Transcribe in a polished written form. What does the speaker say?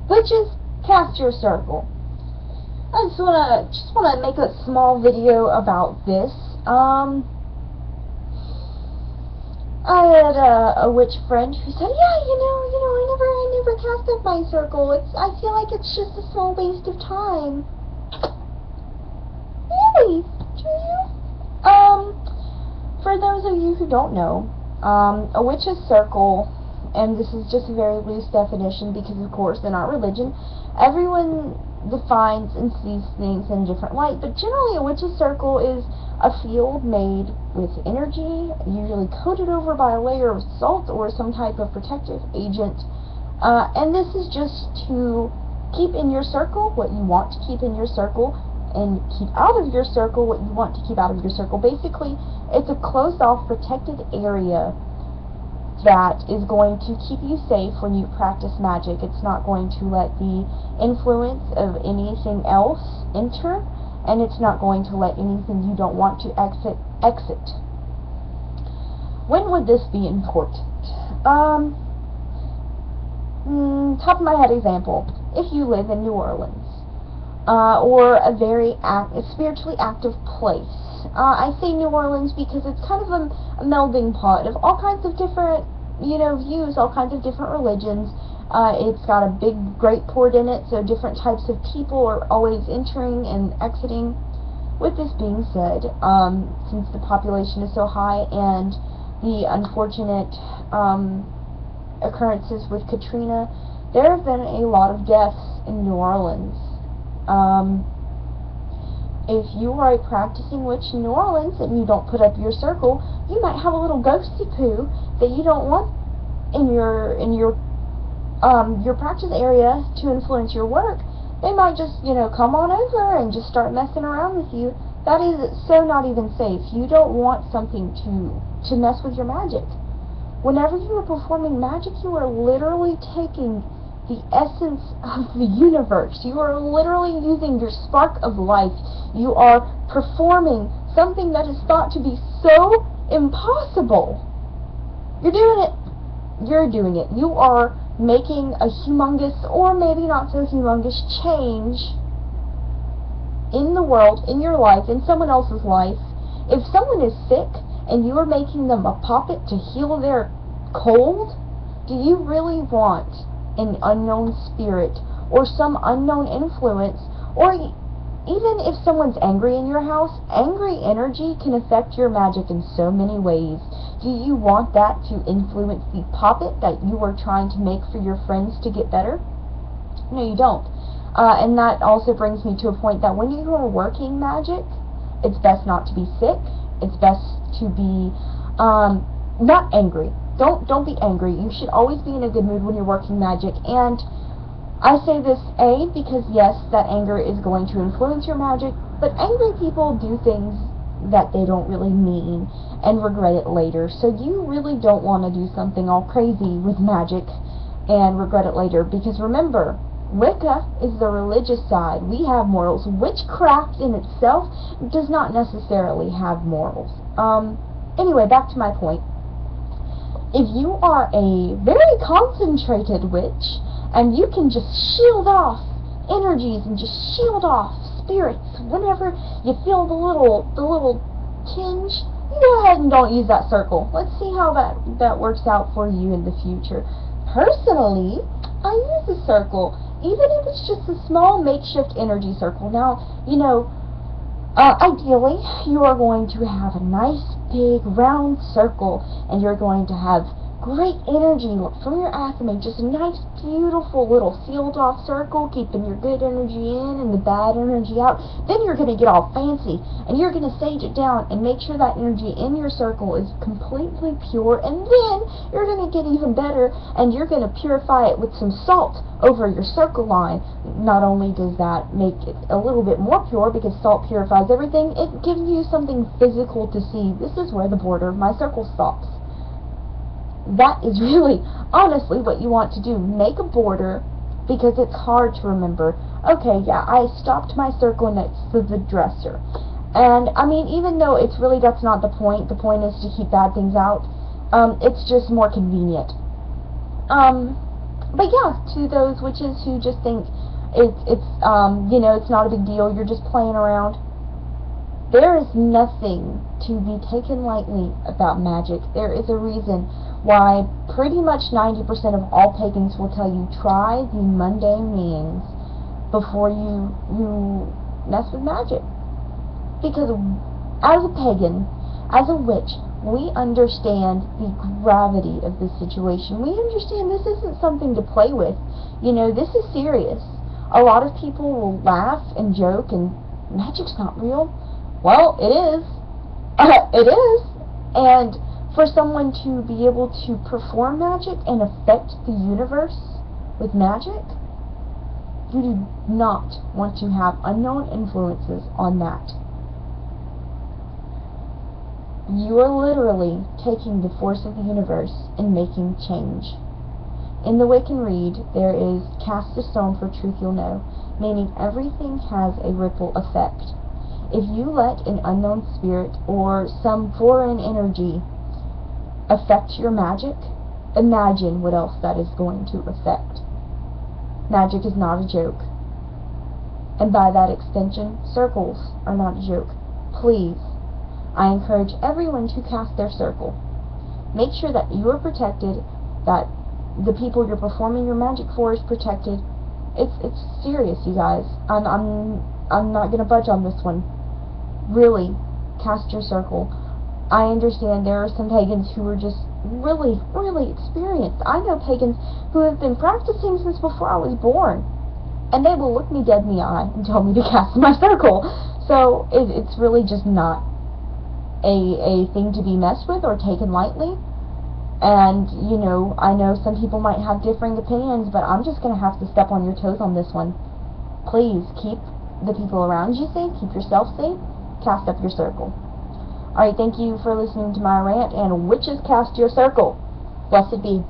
Witches, cast your circle. I just wanna make a small video about this. I had a witch friend who said, yeah, I never cast up my circle. I feel like it's just a small waste of time. Really? Do you? For those of you who don't know, a witch's circle, and this is just a very loose definition because, of course, they're not religion. Everyone defines and sees things in a different light, but generally a witch's circle is a field made with energy, usually coated over by a layer of salt or some type of protective agent, and this is just to keep in your circle what you want to keep in your circle, and keep out of your circle what you want to keep out of your circle. Basically, it's a closed-off, protected area that is going to keep you safe when you practice magic. It's not going to let the influence of anything else enter, and it's not going to let anything you don't want to exit. When would this be important? Top of my head example, if you live in New Orleans, or a very spiritually active place. I say New Orleans because it's kind of a melding pot of all kinds of different, views, all kinds of different religions. It's got a big great port in it, so different types of people are always entering and exiting. With this being said, since the population is so high and the unfortunate occurrences with Katrina, there have been a lot of deaths in New Orleans. If you are a practicing witch in New Orleans and you don't put up your circle, you might have a little ghosty poo that you don't want in your practice area to influence your work. They might just, come on over and just start messing around with you. That is so not even safe. You don't want something to mess with your magic. Whenever you are performing magic, you are literally taking the essence of the universe. You are literally using your spark of life. You are performing something that is thought to be so impossible. You're doing it. You're doing it. You are making a humongous, or maybe not so humongous, change in the world, in your life, in someone else's life. If someone is sick and you are making them a poppet to heal their cold, do you really want an unknown spirit or some unknown influence, or even if someone's angry in your house, angry energy can affect your magic in so many ways. Do you want that to influence the poppet that you are trying to make for your friends to get better? No, you don't. And that also brings me to a point that when you are working magic, it's best not to be sick. It's best to be not angry. Don't be angry. You should always be in a good mood when you're working magic. And I say this, A, because yes, that anger is going to influence your magic, but angry people do things that they don't really mean and regret it later. So you really don't want to do something all crazy with magic and regret it later, because remember, Wicca is the religious side. We have morals. Witchcraft in itself does not necessarily have morals. Anyway, back to my point. If you are a very concentrated witch, and you can just shield off energies and just shield off spirits whenever you feel the little tinge, you go ahead and don't use that circle. Let's see how that works out for you in the future. Personally, I use a circle, even if it's just a small makeshift energy circle. Now, ideally, you are going to have a nice big round circle, and you're going to have great energy from your athame, just a nice beautiful little sealed off circle, keeping your good energy in and the bad energy out. Then you're going to get all fancy, and you're going to sage it down and make sure that energy in your circle is completely pure, and then you're going to get even better, and you're going to purify it with some salt over your circle line. Not only does that make it a little bit more pure, because salt purifies everything, it gives you something physical to see. This is where the border of my circle stops. That is really, honestly, what you want to do. Make a border, because it's hard to remember. Okay, yeah, I stopped my circle next to the dresser. And, I mean, even though that's not the point is to keep bad things out, it's just more convenient. But yeah, to those witches who just think it's it's not a big deal, you're just playing around, there is nothing to be taken lightly about magic. There is a reason why pretty much 90% of all pagans will tell you try the mundane means before you mess with magic. Because as a pagan, as a witch, we understand the gravity of this situation. We understand this isn't something to play with. This is serious. A lot of people will laugh and joke and magic's not real. Well, it is. It is. And for someone to be able to perform magic and affect the universe with magic, you do not want to have unknown influences on that. You are literally taking the force of the universe and making change. In the Wiccan Rede, there is cast a stone for truth you'll know, meaning everything has a ripple effect. If you let an unknown spirit or some foreign energy affect your magic, imagine what else that is going to affect. Magic is not a joke. And by that extension, circles are not a joke. Please, I encourage everyone to cast their circle. Make sure that you are protected, that the people you're performing your magic for is protected. It's serious, you guys. I'm not gonna budge on this one. Really, cast your circle. I understand there are some pagans who are just really, really experienced. I know pagans who have been practicing since before I was born, and they will look me dead in the eye and tell me to cast my circle. So it's really just not a thing to be messed with or taken lightly. And, I know some people might have differing opinions, but I'm just going to have to step on your toes on this one. Please, keep the people around you safe, keep yourself safe, cast up your circle. Alright, thank you for listening to my rant, and witches, cast your circle. Blessed be.